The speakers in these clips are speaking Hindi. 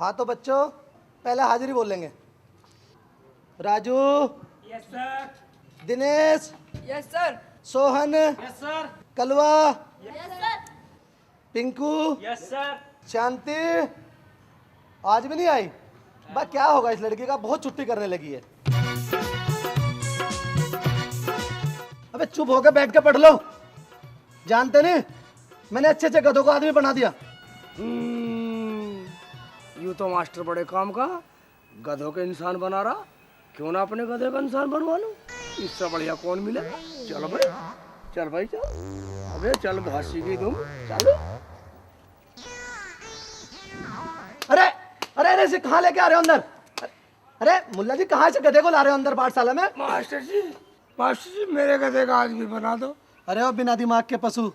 हाँ तो बच्चों पहले हाजिरी बोल लेंगे। Raju. Yes sir. Dinesh. Yes sir. Sohan. Yes sir. Kalwa. Yes sir. Pinku. Yes sir. Shanti आज भी नहीं आई। बा क्या होगा इस लड़की का, बहुत छुट्टी करने लगी है। अबे चुप होकर बैठ के पढ़ लो। जानते नहीं मैंने अच्छे अच्छे गधों को आदमी बना दिया। यूं तो मास्टर बड़े काम का गधों के इंसान बना रहा, क्यों ना अपने गधे का इंसान बनवा लूं। इससे बढ़िया कौन मिले। चल भाई चल भाई चल। अबे चल घासी की तुम चल। अरे अरे अरे इसे कहाँ लेके आ रहे हो अंदर? अरे मुल्ला जी कहाँ से गधे को ला रहे हो अंदर पाठशाला में? मास्टर जी मेरे गधे का आदमी बना दो। अरे ओ बिना दिमाग के पशु,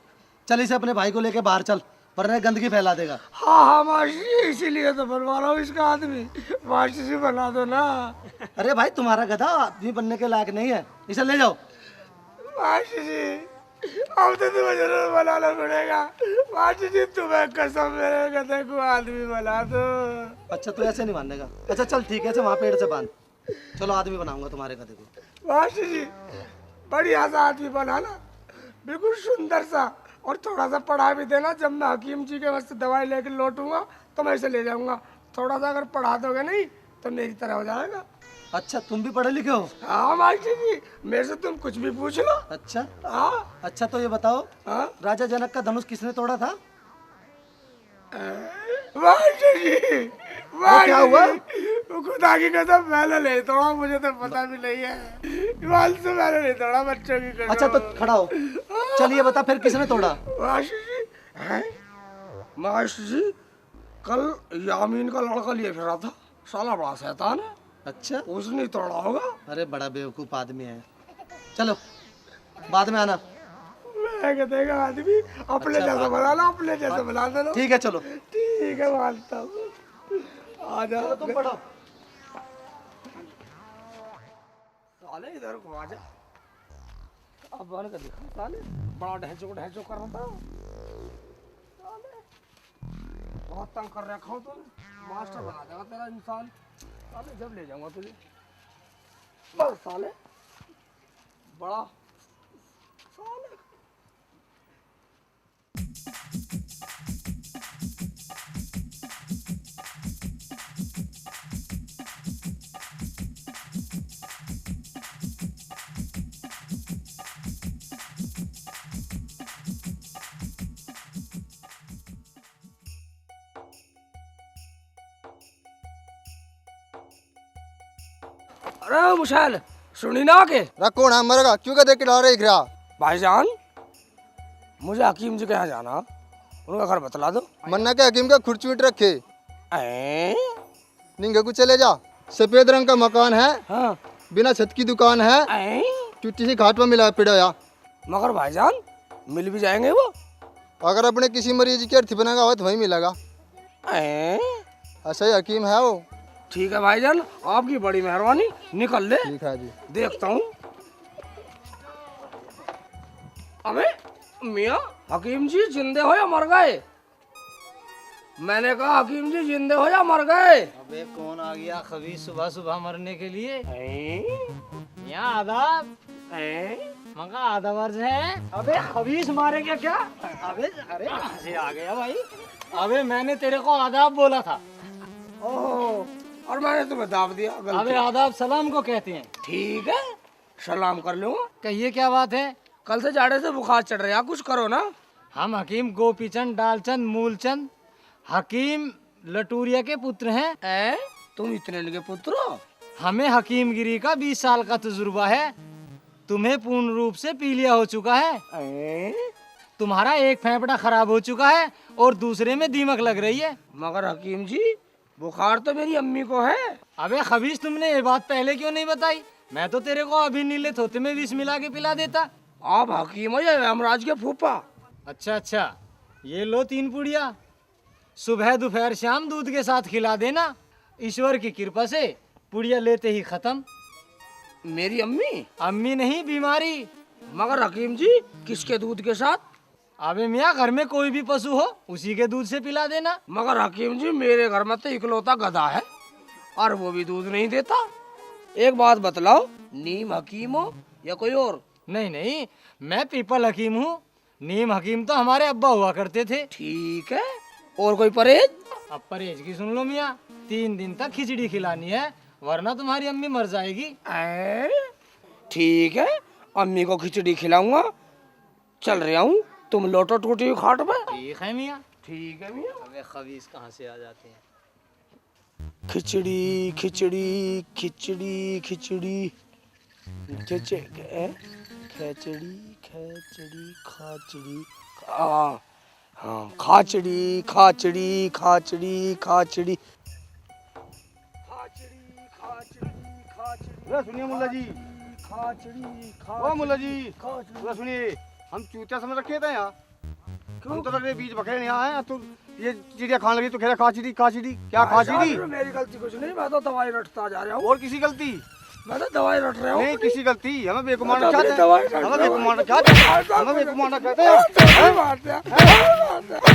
चल इसे अपने भाई को लेके बाहर चल, वरना गंदगी फैला देगा। हाँ मास्टर जी इसीलिए तो बनवा रहा हूँ इसका आदमी। मास्टर जी बना दो ना। अरे भाई तुम्हारा गधा आदमी बनने के लायक नहीं है, इसे ले जाओ। मास्टर जी अब तो तुम्हें जरूर बनाना पड़ेगा। मास्टर जी तुम्हें कसम मेरे गधे को आदमी बना दो। अच्छा तू ऐसे नहीं मानेगा। अच्छा चल ठीक है, वहाँ पेड़ से बांध। चलो आदमी बनाऊंगा तुम्हारे गधे को। मास्टर जी बढ़िया सा आदमी बनाना, बिल्कुल सुंदर सा, और थोड़ा सा पढ़ा भी देना। जब मैं हकीम जी के वास्ते दवाई लेकर लौटूंगा तो मैं इसे ले जाऊंगा। थोड़ा सा अगर पढ़ा दोगे नहीं तो मेरी तरह हो जाएगा। अच्छा तुम भी पढ़े लिखे हो? हाँ मास्टर जी मेरे से तुम कुछ भी पूछ लो। अच्छा हाँ अच्छा तो ये बताओ, हाँ राजा जनक का धनुष किसने तोड़ा था? मास्टर जी क्या हुआ? खुदा की कसम मैंने नहीं तोड़ा, मुझे तो पता भी नहीं है। वाल से मैंने नहीं तोड़ा, बच्चों की कसम। अच्छा तो खड़ा हो, चलिए बता फिर किसने तोड़ा? मास्टर जी हैं? मास्टर जी कल यामीन का लड़का लिए फिर रहा था, साला बड़ा शैतान है। अच्छा उसने ही तोड़ा होगा। अरे बड़ा बेवकूफ आदमी है। चलो बाद में आना। मैं कहते आदमी अपने जैसा बना लो, अपने जैसा बना दो। ठीक है चलो। ठीक है मानता हूँ। आ जाओ तुम पढ़ो। साले इधर को आ जा। अब बन के दिखा साले, बड़ा ढहचो कर रहा था। साले बहुत तंग कर रखा हूँ तुम। मास्टर बना देगा तेरा इंसान। साले जब ले जाऊंगा तुझे बस साले बड़ा साले। अरे मुशाल सुनी ना के कौन है मरेगा क्यों का देख के डर रही घरा? भाईजान मुझे हकीम जी के यहाँ जाना, उनका घर बतला दो। मन्ना के हकीम का खुर्चीट रखे ऐ? निंगे को चले जा। सफेद रंग का मकान है, हाँ बिना छत की दुकान है, ऐ? चुट्टी सी घाट में मिला पिड़ा या। मगर भाईजान मिल भी जाएंगे वो। अगर अपने किसी मरीज की अर्थी बनागा हो तो वहीं मिलेगा। ऐ? ऐसा ही हकीम है वो। ठीक है भाईजान आपकी बड़ी मेहरबानी, निकल ले। ठीक है जी। देखता हूँ। अबे मियाँ हकीम जी जिंदे हो या मर गए? मैंने कहा हकीम जी जिंदे हो या मर गए? अबे कौन आ गया खबीज सुबह सुबह मरने के लिए? ऐ? यहाँ आदाब। ऐ? मगा आदाब अर्ज है। अबे खबीज मारेंगे क्या? अबे अरे कहाँ से आ गया भाई? अबे मैंने तेरे को आदाब बोला था। ओह और मैंने तुम्हें दाब दिया। अबे आदाब सलाम को कहते हैं। ठीक है सलाम कर लूंगा। कहिए क्या बात है? कल से जाड़े से बुखार चढ़ रहा है, कुछ करो ना। हम हकीम गोपीचंद डालचंद मूलचंद हकीम लटूरिया के पुत्र हैं। ऐ? तुम इतने इनके पुत्र हो? हमें हकीमगिरी का 20 साल का तजुर्बा है। तुम्हें पूर्ण रूप से पीलिया हो चुका है। ऐ? तुम्हारा एक फेफड़ा खराब हो चुका है और दूसरे में दीमक लग रही है। मगर हकीम जी बुखार तो मेरी अम्मी को है। अबे खबीज तुमने ये बात पहले क्यों नहीं बताई? मैं तो तेरे को अभी नीले थोते में विष मिला के पिला देता। आप हकीम हो या यमराज के फूफा? अच्छा अच्छा ये लो 3 पुड़िया, सुबह दोपहर शाम दूध के साथ खिला देना। ईश्वर की कृपा से पुड़िया लेते ही खत्म। मेरी अम्मी? अम्मी नहीं बीमारी। मगर हकीम जी किसके दूध के साथ? अबे मियाँ घर में कोई भी पशु हो उसी के दूध से पिला देना। मगर हकीम जी मेरे घर में तो इकलौता गधा है और वो भी दूध नहीं देता। एक बात बतलाओ, नीम हकीम हो या कोई और? नहीं नहीं, मैं पीपल हकीम हूँ। नीम हकीम तो हमारे अब्बा हुआ करते थे। ठीक है, और कोई परहेज? अब परहेज की सुन लो मियाँ, 3 दिन तक खिचड़ी खिलानी है वरना तुम्हारी अम्मी मर जाएगी। ठीक है, अम्मी को खिचड़ी खिलाऊंगा। चल रहा हूँ, तुम लोटो टूटी खाट पे। ठीक है मियाँ। ठीक है मियाँ। अबे खबीस कहाँ से आ जाते हैं। खिचड़ी खिचड़ी खिचड़ी खिचड़ी खिचड़ी खिचड़ी खाचड़ी हाँ हाँ खाचड़ी खाचड़ी खाचड़ी खाचड़ी सुनिए मुल्ला जी, ओ मुल्ला जी, सुनिए, हम चूतिया समझ रखे थे यहाँ। हम तो लगे बीच बकरे नहीं आए, तो ये चिड़िया खाने लगी तो कह रहा खाचड़ी खाचड़ी। क्या खाचड़ी? मेरी गलती कुछ नहीं, मैं तो दवाई रटता जा रहा हूँ। और किसी गलती? मैं तो दवाई रट रहा हूँ। नहीं किसी गलती, हमें बेकुमार मैं तो चाहते अपनी दवाई रट हैं। रहा हमें हूँ। बेकुमार चाहते हैं। हमें बेकुमार कहते हैं।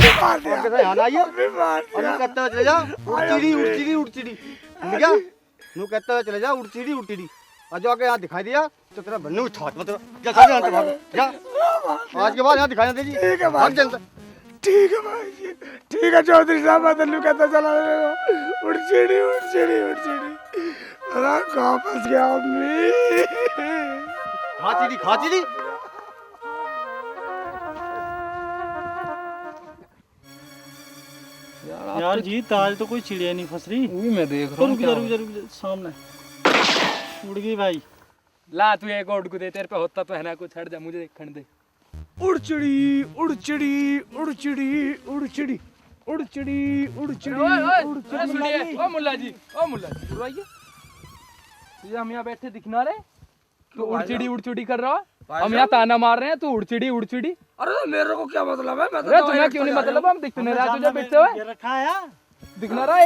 और कैसे यहाँ आइए? और नु कहते हुए चले जाओ, उड़चिड़ी उड़चिड़ी उड़चिड़ी। समझ गया? नु कहते हुए चले जाओ, उड़चिड़ी उड़चिड़ी। और जो आके यहाँ दिखाई दिया तो तेरा बन्नू छात मतलब जा चल यहाँ से भाग जा। आज के बाद यहाँ दिखाई नहीं देगी। ठीक है भाई। भाग जल्द। ठीक है भाई जी, ठीक है चौधरी साहब, मैं दिल्ली कहता चला उड़चिड़ी उड़चिड़ी उड़चिड़ी। अरे कहाँ फंस गया अम्मी? खाचड़ी खाचड़ी। यार जीत आज तो कोई चिड़िया नहीं फंस रही। वही मैं देख रहा हूँ। रुक जा सामने उड़ गई भाई। ला तू एक और को दे, तेरे पे होता तो है ना कुछ, हट जा मुझे देखने दे। उड़चिड़ी उड़चिड़ी उड़चिड़ी उड़चिड़ी उड़चिड़ी उड़चिड़ी सुनिए ओ मुल्ला जी, ओ मुल्ला जी बुलवाइए। तुझे हम यहाँ बैठे दिखना रहे तो उड़चिड़ी उड़चिड़ी कर रहा है। हम यहाँ ताना मार रहे हैं, तू उड़चिड़ी उड़चिड़ी। अरे तो मेरे को क्या मतलब है? मैं तो अरे दवाई तुम्हें रटता क्यों नहीं जा रहा मतलब? हम दिखते नहीं रहा तुझे बैठते हुए। ये रखा है दिखना रहा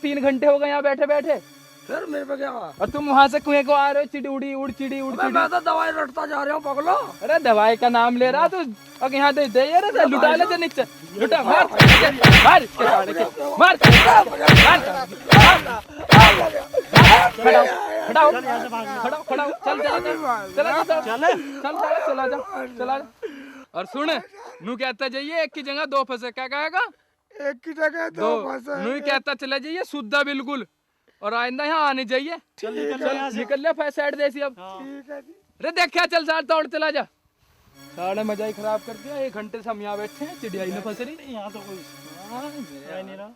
3 घंटे हो गए यहाँ बैठे बैठे। हूँ। फिर मेरे पे क्या हुआ? और तुम वहाँ से कुएं को आ रहे हो, चिड़ी उड़ी उड़चिड़ी अबे उड़चिड़ी। मैं तो दवाई रटता जा रहा हूँ पगलो। अरे दवाई का नाम ले रहा तू, अब यहाँ दे दे यार, लुटा ले जा नीचे, लुटा मार मार इसके साड़े के, मार खड़ा खड़ा चल चला जा। और सुन, नू कहता जाइए एक की जगह 2 फंसे, क्या कहेगा? एक की जगह 2 फंसे। नू कहता चला जाइए शुद्धा बिल्कुल, और आइंदा यहाँ आने जाइए। चल निकल ले फैस साइड देसी अब। अरे देख क्या चल साथ दौड़ चला जा। साढ़े मजा ही खराब कर दिया। 1 घंटे से हम यहाँ बैठे हैं, चिड़िया ही न फंस रही। यहाँ तो कोई आ नहीं रहा।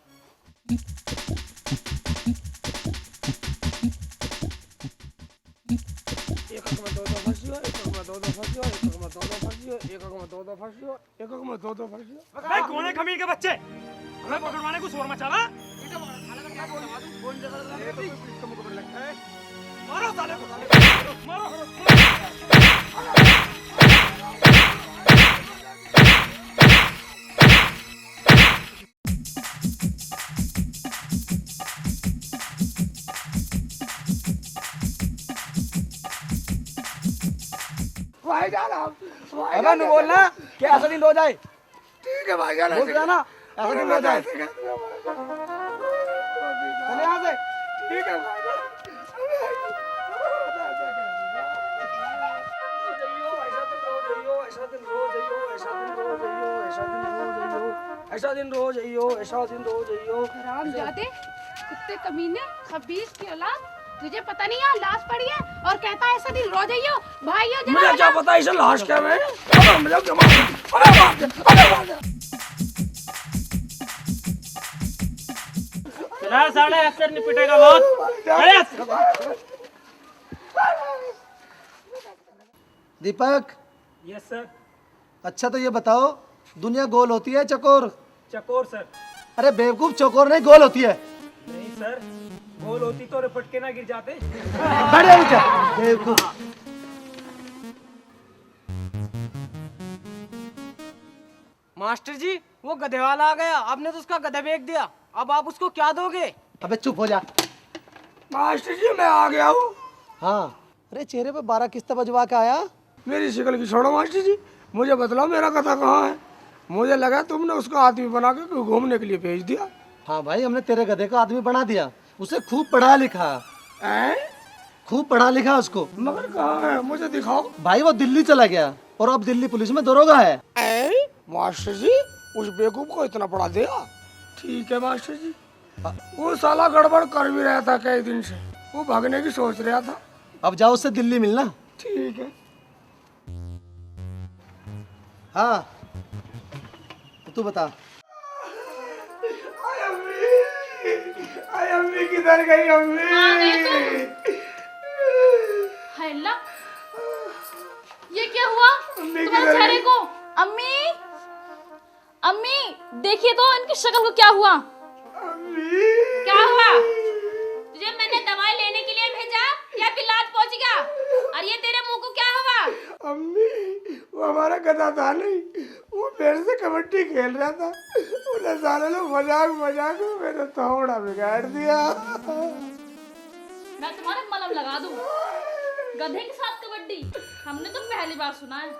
एक में 2 फंसियो, एक में 2 फंसियो, एक में 2 फंसियो, एक में 2 फंसियो, एक में 2 फंसियो। भाई कौन है खमीर के बच्चे? हमें पकड़वाने को शोर मचा रहा। मारो साले को, मारो। अबे नु बोलना कि ऐसा नहीं हो जाए। ठीक है भाई जान, बोल दिया ना ऐसा नहीं हो जाए। चले यहाँ से। ठीक है भाई ऐसा दिन रोज आइयो, ऐसा दिन रोज आइयो। हरामजादे, कुत्ते कमीने, खबीस की औलाद, तुझे पता नहीं यहाँ लाश पड़ी है और कहता है ऐसा दिन रोज आइयो। भाइयों जरा मुझे क्या पता इसे लाश क्या है? अरे मुझे क्या मार? अरे मार दे। चला साले अक्सर नहीं पिटेगा बहुत। दीपक, यस सर। अच्छा तो ये बताओ, दुनिया गोल होती है चकोर? चकोर सर। अरे बेवकूफ, चकोर नहीं गोल होती है। नहीं सर, गोल होती तो रिपट के ना गिर जाते। बढ़िया क्या बेवकूफ। मास्टर जी, वो गधे वाला आ गया, आपने तो उसका गधा बेच दिया, अब आप उसको क्या दोगे? अबे चुप हो जा। मास्टर जी मैं आ गया हूँ। हाँ, अरे चेहरे पे 12 किस्तें बजवा के आया। मेरी शिकल की छोड़ो मास्टर जी, मुझे बतलाओ मेरा कथा कहाँ है? मुझे लगा तुमने उसको आदमी बना के घूमने के लिए भेज दिया। हाँ भाई, हमने तेरे गधे को आदमी बना दिया। उसे खूब पढ़ा लिखा, खूब पढ़ा लिखा उसको। मगर कहाँ है, मुझे दिखाओ। भाई वो दिल्ली चला गया और अब दिल्ली पुलिस में दरोगा है। मास्टर जी उस बेवकूफ को इतना पढ़ा दिया। ठीक है मास्टर जी। वो साला गड़बड़ कर भी रहा था कई दिन से, वो भागने की सोच रहा था। अब जाओ उससे दिल्ली मिलना। ठीक है। हाँ तू बता। अम्मी किधर गई अम्मी? हाय अल्लाह, ये क्या हुआ तुम्हारे चेहरे को? अम्मी, अम्मी देखिए तो इनकी शक्ल को क्या हुआ? क्या हुआ? तुझे मैंने दवाई लेने के लिए भेजा या फिर लात पहुंच गया? और ये तेरे मुंह को क्या हुआ? अम्मी वो हमारा गधा था नहीं, वो मेरे से कबड्डी खेल रहा था। उन्हें सारे लोग मजाक मजाक में मेरा थोड़ा बिगाड़ दिया। मैं तुम्हारे मलहम लगा दूं। गधे के साथ कबड्डी हमने तो पहली बार सुना है।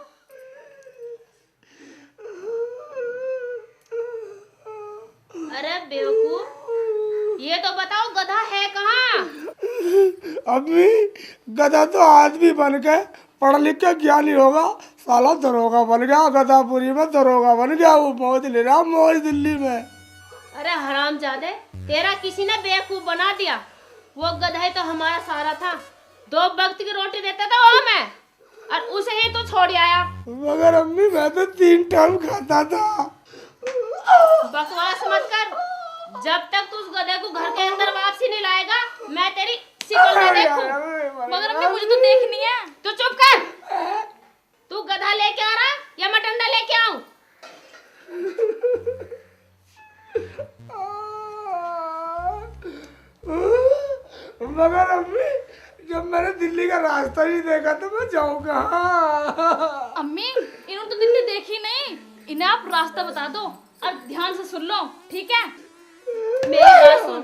अरे बेवकूफ, ये तो बताओ गधा है कहाँ? अम्मी गधा तो आदमी बन के पढ़ लिख के ज्ञानी होगा, साला दरोगा बन गया। गधापुरी में दरोगा बन गया, वो मौज ले रहा मौज दिल्ली में। अरे हरामजादे, तेरा किसी ने बेवकूफ बना दिया। वो गधा तो हमारा सारा था, 2 वक्त की रोटी देता था वो मैं, और उसे ही तो छोड़ आया। मगर अम्मी मैं तो 3 टाइम खाता था। बकवास मत कर। जब तक तू उस गधे को घर के अंदर वापसी नहीं लाएगा, मैं तेरी शिकल नहीं देखूं। मगर अम्मी मुझे तो देखनी है। तो चुप कर। तू गधा लेके आ रहा या मैं डंडा लेके आऊं? मगर अम्मी जब मैंने दिल्ली का रास्ता ही देखा तो मैं जाऊँ कहाँ? अम्मी इन्होंने तो दिल्ली देखी नहीं, इन्हें आप रास्ता बता दो और ध्यान से सुन लो, ठीक है? मेरी बात सुन,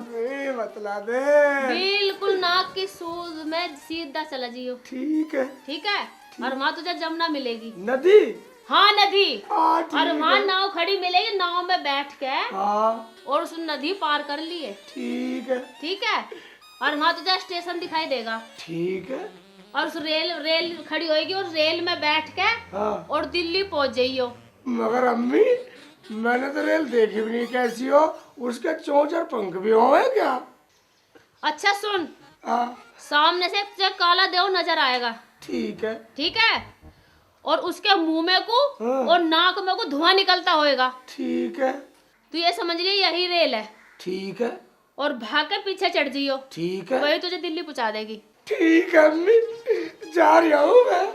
बतला दे। बिल्कुल नाक की सूज में सीधा चला जियो। ठीक है। ठीक है। और वहाँ तुझे जमुना मिलेगी। नदी? हाँ नदी। ठीक और वहाँ नाव खड़ी मिलेगी, नाव में बैठ के हाँ और उस नदी पार कर लिए। ठीक है। ठीक है। और वहाँ तुझे स्टेशन दिखाई देगा। ठीक है। और उस रेल खड़ी होएगी और रेल में बैठ के हाँ। और दिल्ली पहुँच जाइयो। मगर अम्मी मैंने तो रेल देखी भी नहीं, कैसी हो? उसके चोंच और पंख भी होंगे क्या? अच्छा सुन, हाँ। सामने से तुझे काला देव नजर आएगा। ठीक है। ठीक है। और उसके मुंह में को और नाक में को धुआं निकलता होएगा। ठीक है। तू ये समझ लिया यही रेल है। ठीक है। और भाग के पीछे चढ़ जियो। ठीक है। वही तुझे दिल्ली पहुंचा देगी। ठीक है अम्मी, जा रही हूँ मैं।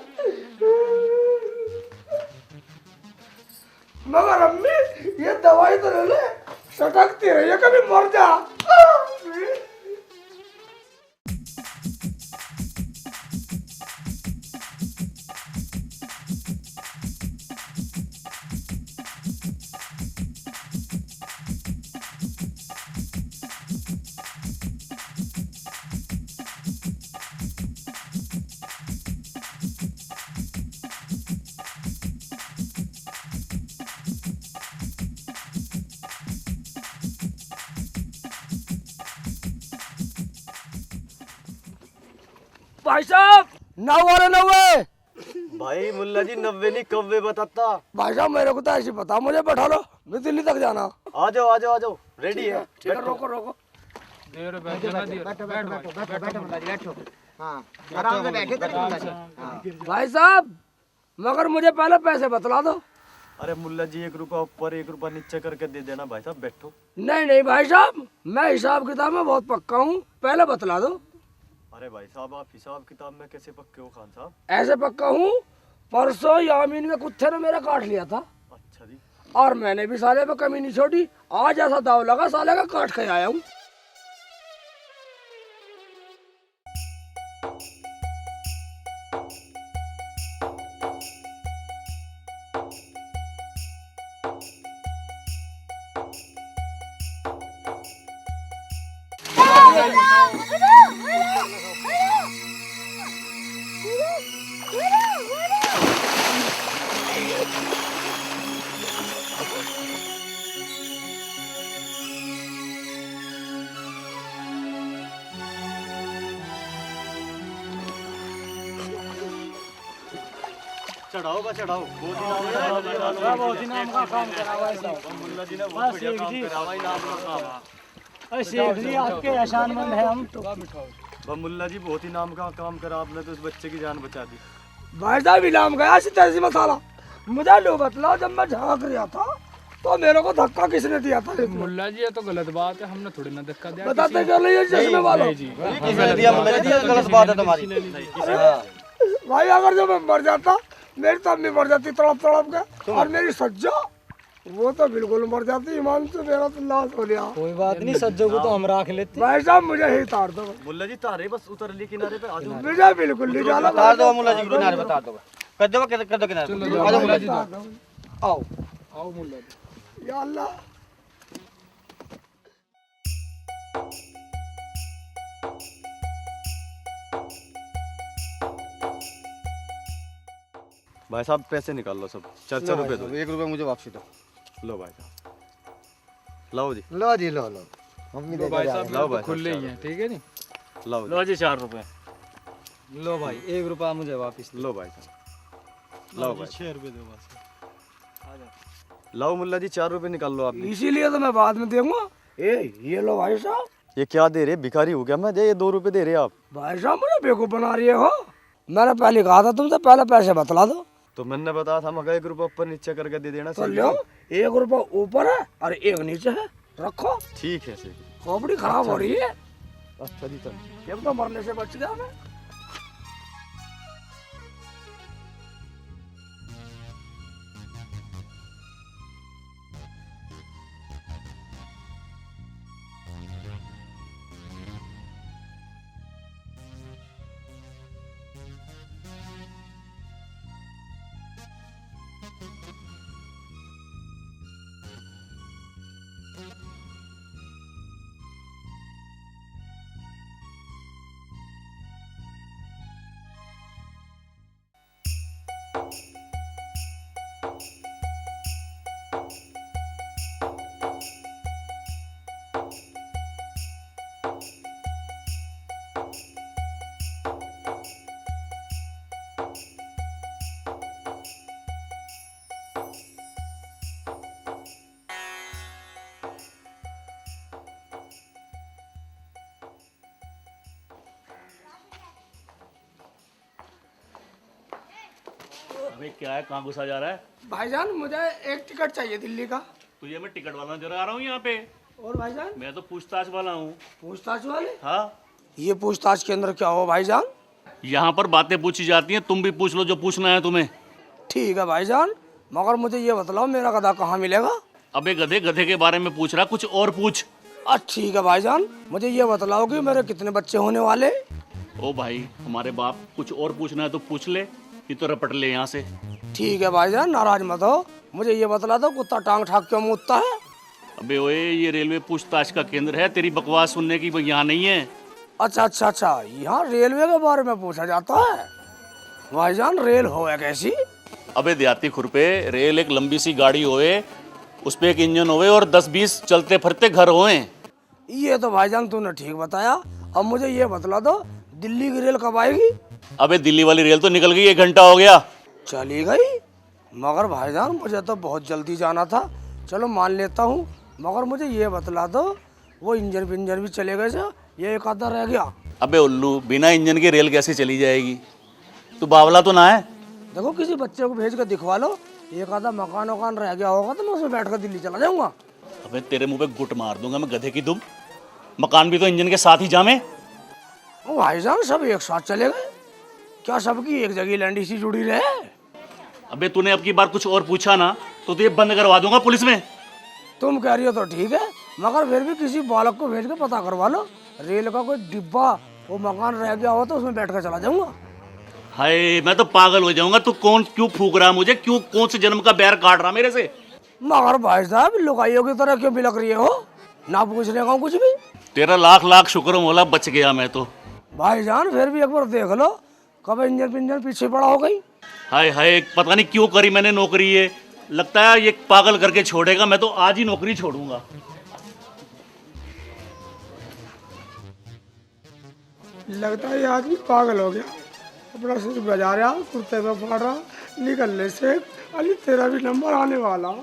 मगर अम्मी ये दवाई तो ले ले, सटकती रही है, कभी मर जा। भाई साहब 9 वाले 90। भाई मुल्ला जी 90 नहीं 91 बताता। भाई साहब मेरे को तो ऐसे पता, मुझे बैठा लो, मैं दिल्ली तक जाना। आ जाओ आ जाओ आ जाओ, रेडी है। रोको रोको। भाई साहब मगर मुझे पहले पैसे बतला दो। अरे मुल्ला जी 1 रुपया ऊपर 1 रुपया नीचे करके दे देना भाई साहब, बैठो। नहीं नहीं भाई साहब, मैं हिसाब किताब में बहुत पक्का हूँ, पहले बतला दो। अरे भाई साहब आप हिसाब किताब में कैसे पक्के हो खान साहब? ऐसे पक्का हूँ, परसों यामीन के कुत्ते ने मेरा काट लिया था। अच्छा जी। और मैंने भी साले पे कमी नहीं छोड़ी, आज ऐसा दाव लगा साले का काट के आया हूँ। चढ़ाओ बस चढ़ाओ, बहुत ही नाम का काम करा हुआ है साहब। मुल्ला जी ने बहुत बढ़िया काम करा हुआ है, नाम का काम। अरे शेख जी आपके एहसानमंद है हम तो। मुल्ला जी बहुत ही नाम का काम करा आपने, तो उस बच्चे की जान बचा दी। भाई साहब इनाम गया सितासी मसाला। मुझे लो बतलाओ, जब मैं झाँक रहा था तो मेरे को धक्का किसने दिया था? मुल्ला जी ये तो गलत बात है, हमने थोड़ी ना धक्का दिया। बताते क्यों नहीं है चश्मे वालों? किसने दिया मुल्ला जी? गलत बात है तुम्हारी। भाई अगर जो मैं मर जाता, मेरी तो अम्मी मर जाती तड़प तड़प के, और मेरी सज्जा वो तो बिल्कुल मर जाती। ईमान से मेरा तो लाश हो गया। कोई बात नहीं, सज्जों को तो हम रख लेते। भाई साहब मुझे ही तार दो। मुल्ला जी तारे बस उतर ली किनारे पे, आ जाओ। मुझे बिल्कुल नहीं जाना। तार दो मुल्ला जी किनारे पे, तार दो। कर दो किनारे पे, आ जाओ मुल्ला जी। आओ आओ मुल्ला जी। या अल्लाह भाई साहब पैसे निकाल लो सब, 4 रुपए दो। 1 रुपए मुझे वापसी दो। लो भाई साहब, लाओ जी। लो जी लो लो, मम्मी तो भाई साहब लाओ भाई खुले ही हैं, ठीक है नी। लाओ लो जी 4 रुपए। लो भाई 1 रुपया मुझे वापस। लो भाई साहब, लाओ भाई 6 रुपए दो बस। लाओ मुल्ला जी 4 रुपए निकाल लो आप। इसीलिए तो मैं बाद में दूंगा। ये लो भाई साहब। ये क्या दे रहे, भिखारी हो गया मैं? दे, ये 2 रुपए दे रहे आप। भाई साहब मुझे बेवकूफ बना रही हो। मैंने पहले कहा था तुमसे पहले पैसे बतला दो। तो मैंने बताया था मगर 1 रुपया ऊपर नीचे करके दे देना। तो लो 1 रुपया ऊपर है और 1 नीचे है, रखो। ठीक है सही। खोपड़ी खराब हो रही है। अच्छा जी चल। ये तो मरने से बच गया मैं। अबे क्या है, कहाँ घुसा जा रहा है? भाईजान मुझे एक टिकट चाहिए दिल्ली का। तुझे मैं टिकट वाला नजर आ रहा हूँ यहाँ पे। और भाईजान? मैं तो पूछताछ वाला हूँ। पूछताछ वाले? हाँ। ये पूछताछ के अंदर क्या हो भाईजान? यहाँ पर बातें पूछी जाती हैं, तुम भी पूछ लो जो पूछना है तुम्हें। ठीक है भाईजान, मगर मुझे ये बतलाओ मेरा गधा कहाँ मिलेगा? अबे गधे गधे के बारे में पूछ रहा, कुछ और पूछ। ठीक है भाईजान, मुझे ये बतलाओ कि मेरे कितने बच्चे होने वाले? ओ भाई हमारे बाप, कुछ और पूछना है तो पूछ ले, ये तो रपट ले यहाँ से। ठीक है भाईजान, नाराज मत हो। मुझे ये बतला दो कुत्ता टांग ठाक क्यों मुतता है? अबे ओए ये रेलवे पूछताछ का केंद्र है, तेरी बकवास सुनने की यहाँ नहीं है। अच्छा अच्छा अच्छा, यहाँ रेलवे के बारे में पूछा जाता है। भाईजान रेल हो है कैसी? अबे देहाती खुरपे, रेल एक लंबी सी गाड़ी होए, उस पे एक इंजन होए और 10-20 चलते फिरते घर होए। ये तो भाईजान तूने ठीक बताया। अब मुझे ये बतला दो दिल्ली की रेल कब आएगी? अबे दिल्ली वाली रेल तो निकल गई, 1 घंटा हो गया। चली गई? मगर भाईजान मुझे तो बहुत जल्दी जाना था। चलो मान लेता हूँ, मगर मुझे ये बतला दो वो इंजन भी चले गए, ये एक आधा रह गया। अबे उल्लू, बिना इंजन के रेल कैसे चली जाएगी? तू बावला तो ना है? देखो किसी बच्चे को भेज कर दिखवा लो, एक आधा मकान वकान रह गया होगा तो मैं उसमें बैठ कर दिल्ली चला जाऊंगा। अबे तेरे मुंह पे गुट मार दूंगा मैं, गधे की दुम। मकान भी तो इंजन के साथ ही जामे। ओ भाईजान सब एक साथ चले गए क्या? सबकी एक जगह लैंडी सी जुड़ी रहे? अबे तूने अब की बार कुछ और पूछा ना तो तुझे बंद करवा दूंगा पुलिस में। तुम कह रही हो तो ठीक है, मगर फिर भी किसी बालक को भेज के पता करवा लो, रेल का कोई डिब्बा वो मकान रह गया हो तो उसमें बैठ कर चला जाऊंगा। हाय मैं तो पागल हो जाऊंगा। तू क्यों फूक रहा मुझे? कौन से जन्म का बैर काट रहा मेरे से? मगर भाई साहब लुगाइयों की तरह क्यों बिलक रही हो? ना पूछने का कुछ भी। तेरा लाख लाख शुक्र मौला, बच गया मैं तो। भाईजान फिर भी एक बार देख लो, कब इंजन पीछे पड़ा हो गई। हाय हाय, पता नहीं क्यों करी मैंने नौकरी ये। लगता है ये पागल करके छोड़ेगा, मैं तो आज ही नौकरी छोड़ूंगा। लगता है ये आदमी पागल हो गया। अपना सिर बजा रहा, कुर्ते में फाड़ रहा, निकलने से अली तेरा भी नंबर आने वाला।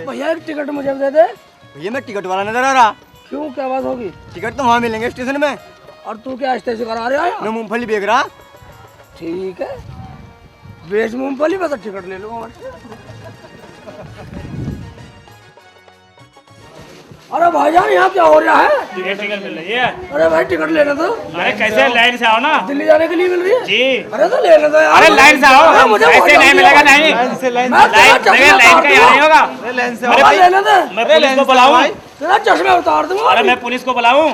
भैया एक टिकट मुझे दे दे। भैया मैं टिकट वाला नजर आ रहा। क्यों, क्या बात होगी? टिकट तो वहाँ मिलेंगे स्टेशन में। और तू क्या स्टेशन करा रहा है? मैं मूंगफली बेच रहा। ठीक है, बेच मूंगफली, बस टिकट ले लो। अरे भाईजान यहाँ क्या हो रहा है? टिकट मिल रही है। अरे भाई टिकट लेने दो। अरे कैसे, लाइन से आओ ना। दिल्ली जाने के लिए मिल रही है जी। अरे तो लेने दो यार। अरे लाइन से आओ, ऐसे नहीं मिलेगा। नहीं, लाइन से लाइन लाइन का यहाँ नहीं होगा। लाइन से अरे लेने दो। मैं पुलिस को बुलाऊं? तेरा चश्मा उतार दूंगा। अरे मैं पुलिस को बुलाऊं?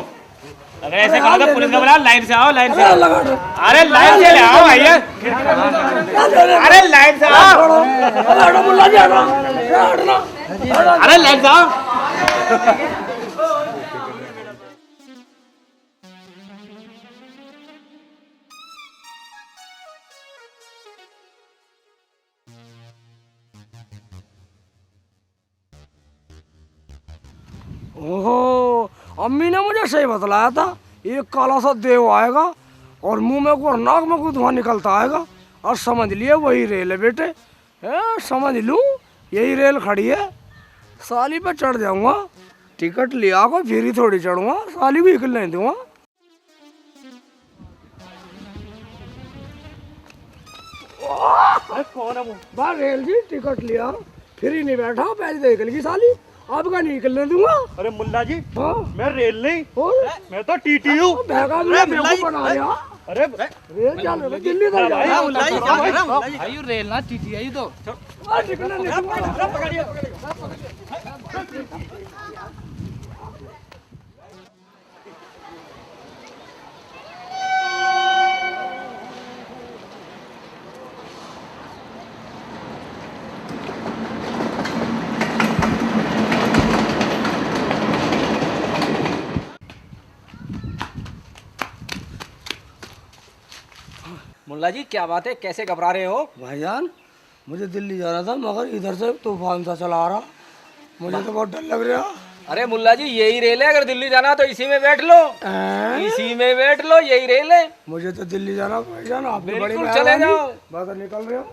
अगर ऐसे करोगे पुलिस को बुलाओ। लाइन से आओ, लाइन से। अरे लगा दो। अरे लाइन से ले आओ भैया। अरे लाइन से आओ। अरे मुल्ला जी हटना। अरे लाइन से आओ। ओहो, अम्मी ने मुझे सही बतलाया था। एक काला सा देव आएगा और मुंह में को नाक में को धुआं निकलता आएगा, और समझ लिए वही रेल है बेटे। समझ लूं यही रेल खड़ी है। साली पे चढ़ जाऊंगा, टिकट लिया को फिर ही थोड़ी चढ़ूंगा, साली को निकल नहीं दूंगा। कौन है वो? बाहर रेल जी, टिकट लिया फिर ही नहीं बैठा, पहले तो निकल गई साली, आपका नहीं निकलने दूंगा। अरे मुल्ला जी, हाँ मैं रेल नहीं, और मैं तो टीटी हूँ। भैगा मेरा बेवकूफ बना रहा। अरे रेल चल रहा है, दिल्ली तक जा रहा है। भाई रेल ना टीटी आई तो निकलने नहीं दूंगा। मुल्ला जी क्या बात है, कैसे घबरा रहे हो? भाईजान मुझे दिल्ली जाना था, मगर इधर से तूफान सा चला आ रहा, मुझे तो बहुत डर लग रहा। अरे मुल्ला जी यही रेल है, अगर दिल्ली जाना तो इसी में बैठ लो। इसी में बैठ लो, यही रेल है। मुझे तो दिल्ली जाना भाईजान, आप बड़ी बिल्कुल चले जाओ। बस निकल रहे हो।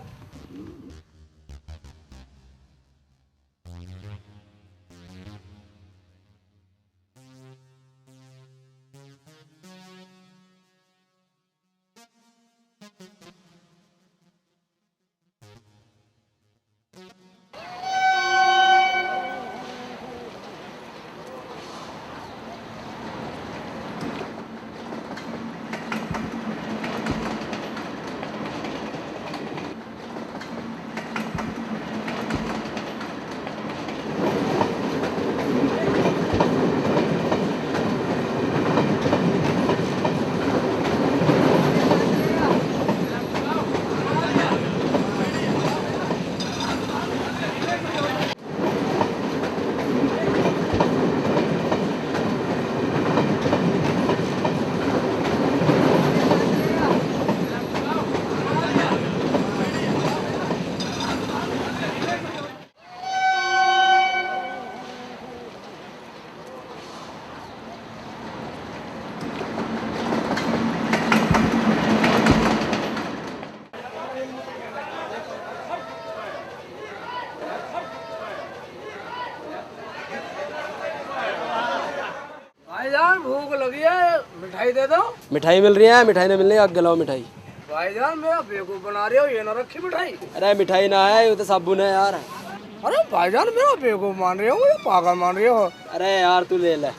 भाईजान भूख लगी है, मिठाई दे दो। मिठाई मिल रही है, मिठाई नहीं मिल रही, आग गलाओ मिठाई। भाईजान मेरा बेवकूफ बना रहे हो, ये ना रखी मिठाई। अरे मिठाई ना है, ये तो साबुन है यार। अरे भाईजान मेरा बेवकूफ मान रहे हो या पागल मान रहे हो? अरे यार तू ले ले,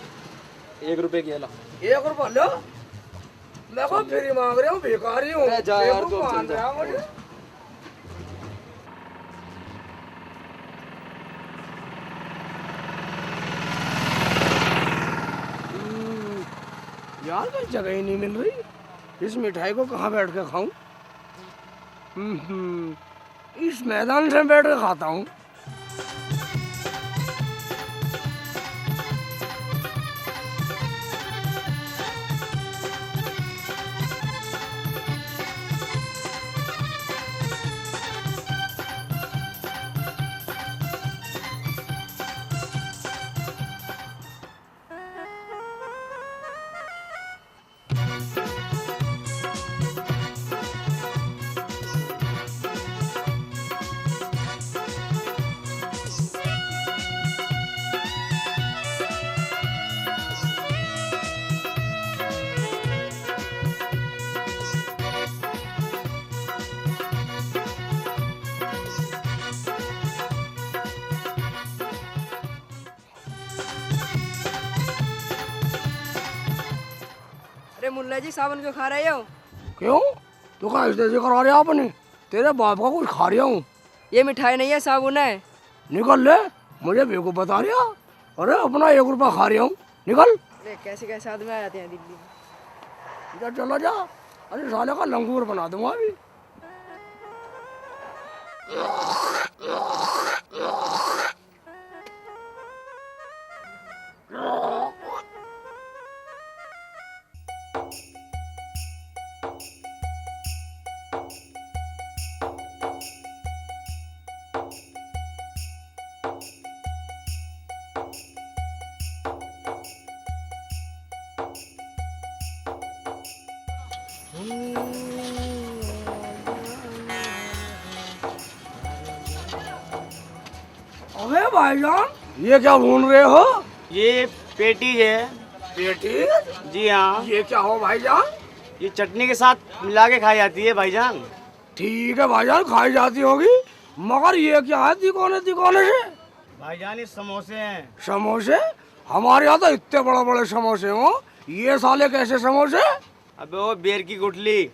1 रुपए की ला। 1 रुपया लो, मैं को फ्री मांग रहा हूँ, भिखारी हूँ। अरे जा यार, बेवकूफ तो मान रहा है मुझे। यार कोई जगह ही नहीं मिल रही, इस मिठाई को कहाँ बैठ के खाऊं? इस मैदान से बैठ के खाता हूँ। अरे मुल्ला जी सावन क्यों खा रहे हो? क्यों? तू कहाँ ऐसे करा रहा आपने? तेरे बाप का कुछ खा रहा हूँ। ये मिठाई नहीं है, साबुन है। निकल ले, मुझे बेवकूफ बता रहा। अरे अपना 1 रुपया खा रहा हूँ, निकल। अरे कैसे कैसे आदमी आ जाते हैं दिल्ली में। जा चला जा, अरे साले का लंगूर बना दूंगा अभी। अबे भाईजान, ये क्या ढूंढ रहे हो? ये पेटी है। पेटी? जी हाँ। ये क्या हो भाईजान? ये चटनी के साथ मिला के खाई जाती है भाईजान। ठीक है भाईजान, खाई जाती होगी, मगर ये क्या है तिकोने तिकोने से? भाईजान ये समोसे हैं। समोसे? हमारे यहाँ तो इतने बड़े बड़े समोसे हो, ये साले कैसे समोसे? अबे वो बेर की गुठली,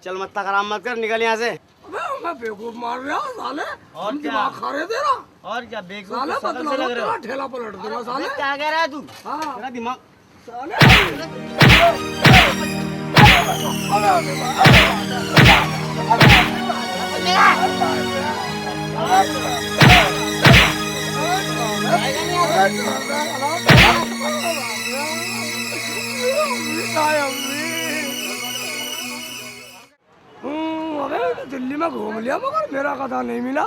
चल मत खराब मत कर, निकल यहाँ से। अबे मैं बेवकूफ मार रहा साले, और हम क्या? दिमाग खा रहे तेरा। और क्या बेवकूफ साले तो शकल से लग रहे हो। ठेला पलट दूंगा साले। क्या कह रहा है तू? हाँ। तेरा दिमाग अबे दिल्ली में घूम लिया मगर मेरा कथा नहीं मिला।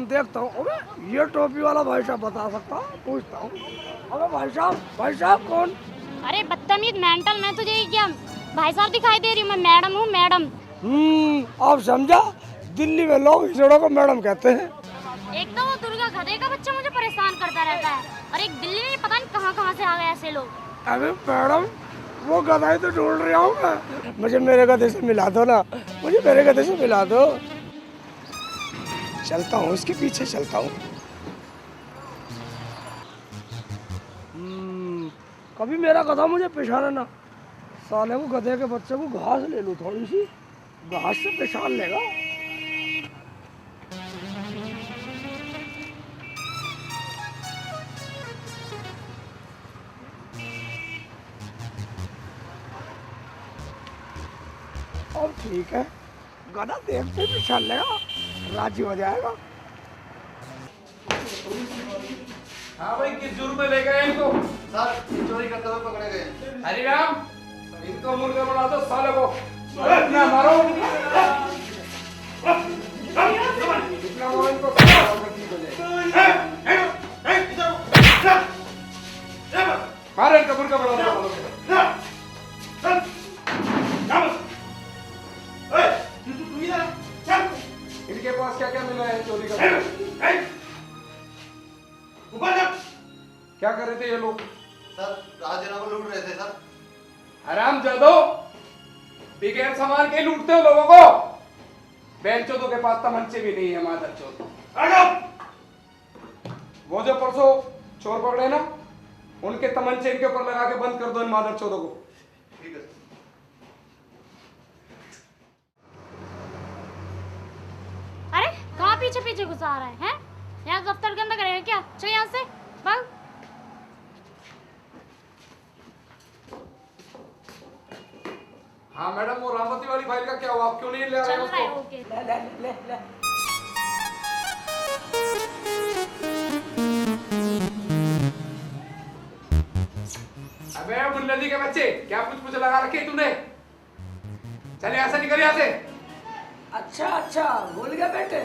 देखता हूँ। अबे ये टोपी वाला भाई साहब बता सकता, पूछता हूँ। अबे भाई साहब कौन? अरे बदतमीज मेंटल, मैं तुझे क्या भाई साहब दिखाई दे रही हूँ? मैं मैडम हूँ, मैडम। आप समझा, दिल्ली में लोग हिजड़ों को मैडम कहते हैं। एक तो वो दुर्गा गधे का बच्चा मुझे परेशान करता रहता है, और एक दिल्ली में पता नहीं कहाँ से आ गए ऐसे लोग। अबे मैडम, वो गधा ही तो ढूंढ रहा हूँ मैं। मुझे मेरे गधे से मिला दो ना, मुझे मेरे गधे से मिला दो। चलता हूँ, इसके पीछे चलता हूँ। कभी मेरा गधा मुझे पेशाना ना। साले को गधे के बच्चे को घास ले लूँ, थोड़ी सी घास से पेशान लेगा। अब ठीक है, गधा देखते ही पेशान लेगा, राजी हो जाएगा। हाँ भाई, किस जुर्म में ले गए इनको? सर चोरी करते हुए पकड़े गए। हरिराम, इनको मुर्गा बना दो साले को। इतना मारो, इतना मारो इनको, मारो इनको, मुर्गा बना दो। इनके पास क्या क्या मिला है चोरी का? क्या कर रहे थे ये लोग? सर राजना को लूट रहे थे सर। हराम जादो, बगैर सामान के लूटते हो लोगों को। बेंचोदों के पास तमंचे भी नहीं है, मादर चोद। वो जो परसों चोर पकड़े ना, उनके तमंचे इनके ऊपर लगा के बंद कर दो इन मादर चोदों को। ठीक है। अरे कहाँ पीछे पीछे घुसा रहा है? यहाँ दफ्तर के अंदर करेगा क्या? चल यहाँ से भाग। हाँ मैडम, वो रामवती वाली फाइल का क्या हुआ? आप क्यों नहीं ले आ रहे चल रहा है उसको? ओके। ले। अबे मुन्ना जी के बच्चे, क्या कुछ लगा रखे तूने? चल यहाँ से, निकल यहाँ से। अच्छा भूल गया बेटे,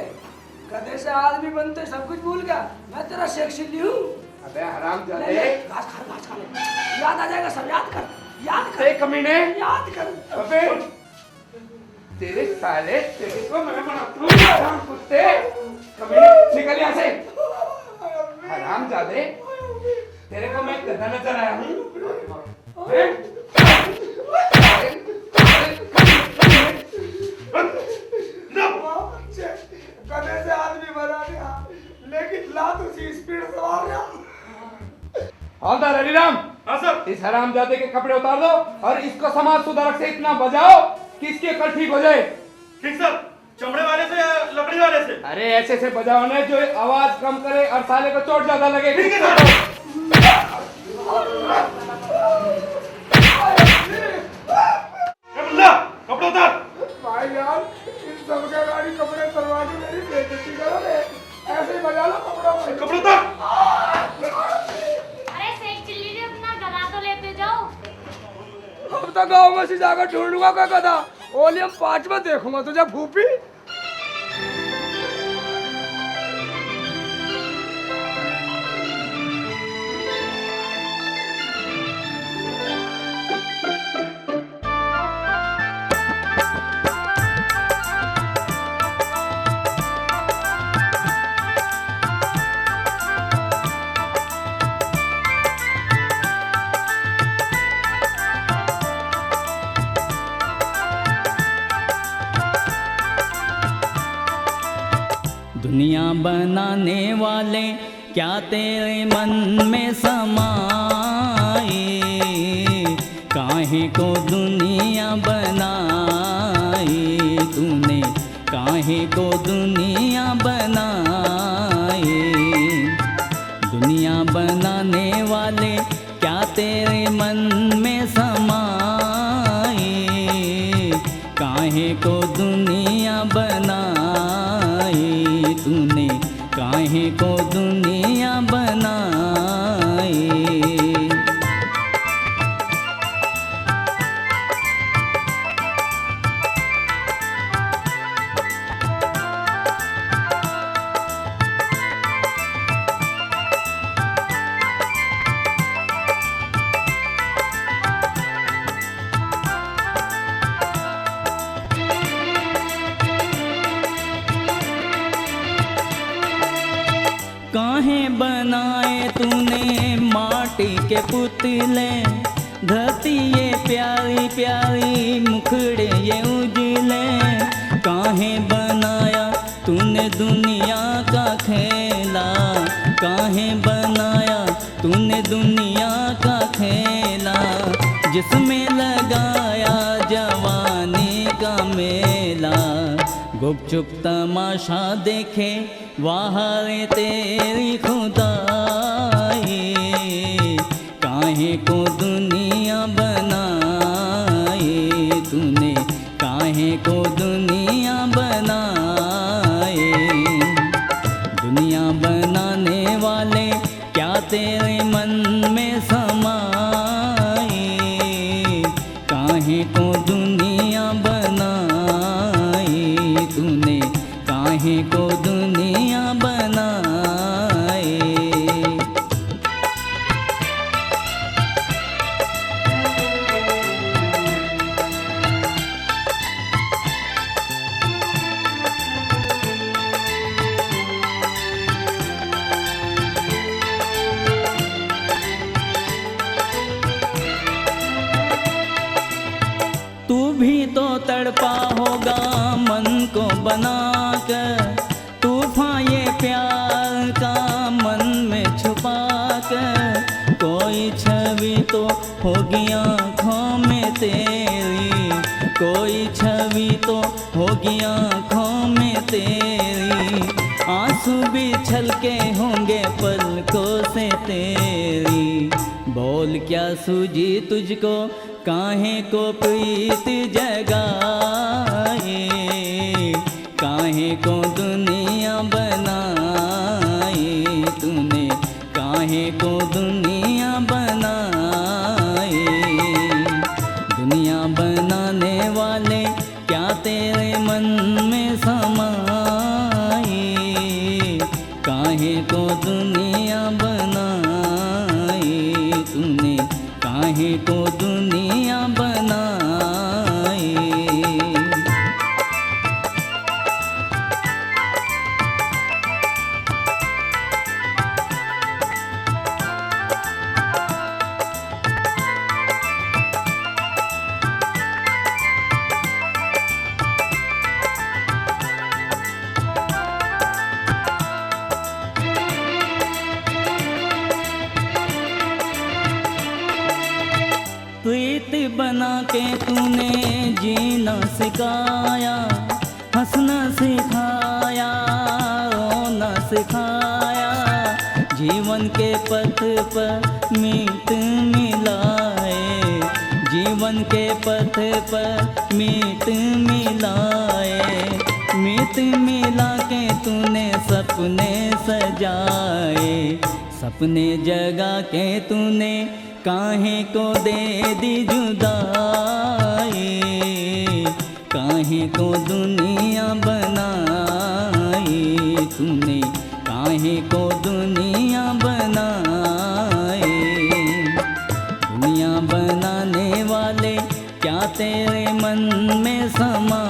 गधे से आदमी बनते सब कुछ भूल गया। मैं तेरा शेख चिल्ली हूँ। अबे हरामजादे, घास खा ले। याद आ जाएगा सब, याद कर कमीने, याद कर। अबे तेरे साले, तेरे को मैं बनाता हूँ हराम कुत्ते। कमीने, निकल यहाँ से। हरामजादे, तेरे को मैं गधा नजर आया हूँ? गधे से आदमी बना दिया, लेकिन लात उसी स्पीड से मार गया। हवलदार हरिराम, हाँ सर, इस हरामजादे के कपड़े उतार दो और इसको समाज सुधारक से इतना बजाओ कि इसकी अकल ठीक हो जाए। ठीक सर। चमड़े वाले से या लकड़ी वाले से? अरे ऐसे से बजाओ ना जो आवाज कम करे और साले को चोट ज्यादा लगे। ठीक है सर। कपड़े उतार। भाई यार, इन सबके गाड़ी कपड़े उतरवा के मेरी बेइज्जती करोगे? ऐसे ही बजा लो कपड़े उतार। अरे शेख चिल्ली जी अपना गधा तो लेते जाओ। अब तो गाँव में से जाकर ढूंढूंगा कोई गधा। वॉल्यूम 5 में देखूंगा तुझे भूपी। दुनिया बनाने वाले क्या तेरे मन में समाए, काहे को दुनिया बनाई तूने, काहे को दुनिया बनाई। दुनिया बनाने वाले क्या तेरे मन में समाए, काहे को दुनिया बनाई तूने, काहे को दुनिया बनाई। काहे बनाए तूने माटी के पुतले, धरती ये प्यारी प्यारी मुखड़े ये उजले। काहे बनाया तूने दुनिया का खेला, काहे बनाया तूने दुनिया का खेला, जिसमें लगाया जवानी का मेला। गुपचुप तमाशा देखे वहाँ रे तेरी खुदाई, काहे को दुनिया बनाई तूने, काहे को दुनिया बनाई। दुनिया बनाने वाले क्या तेरे मन में समाई, काहे को दुनिया बनाई तूने, काहे को दुनिया बनाई। तू भी तो तड़पा होगा मन को बनाकर, तूफान ये प्यार का मन में छुपा कर। कोई छवि तो होगी आँखों में तेरी, कोई छवि तो होगी आँखों में तेरी। आंसू भी छलके होंगे पलकों से तेरी, बहुत बोल क्या सूझी तुझको, काहे को प्रीत जगाए, काहे को दुनिया बनाई तूने, काहे को दुनिया बनाई। दुनिया बनाने वाले क्या तेरे मन में समाए, काहे को दुनिया बनाई तूने, काहे को दुनिया बनाई। प्रीत बना के तूने जीना सिखाया, हंसना सिखाया, रोना सिखाया, जीवन के पथ पर मीत मिलाए, जीवन के पथ पर मीत मिलाए, मीत मिला के तूने सपने सजाए, सपने जगा के तूने काहे को दे दी जुदाई, काहे को दुनिया बनाई तूने, काहे को दुनिया बनाई। दुनिया बनाने वाले क्या तेरे मन में समा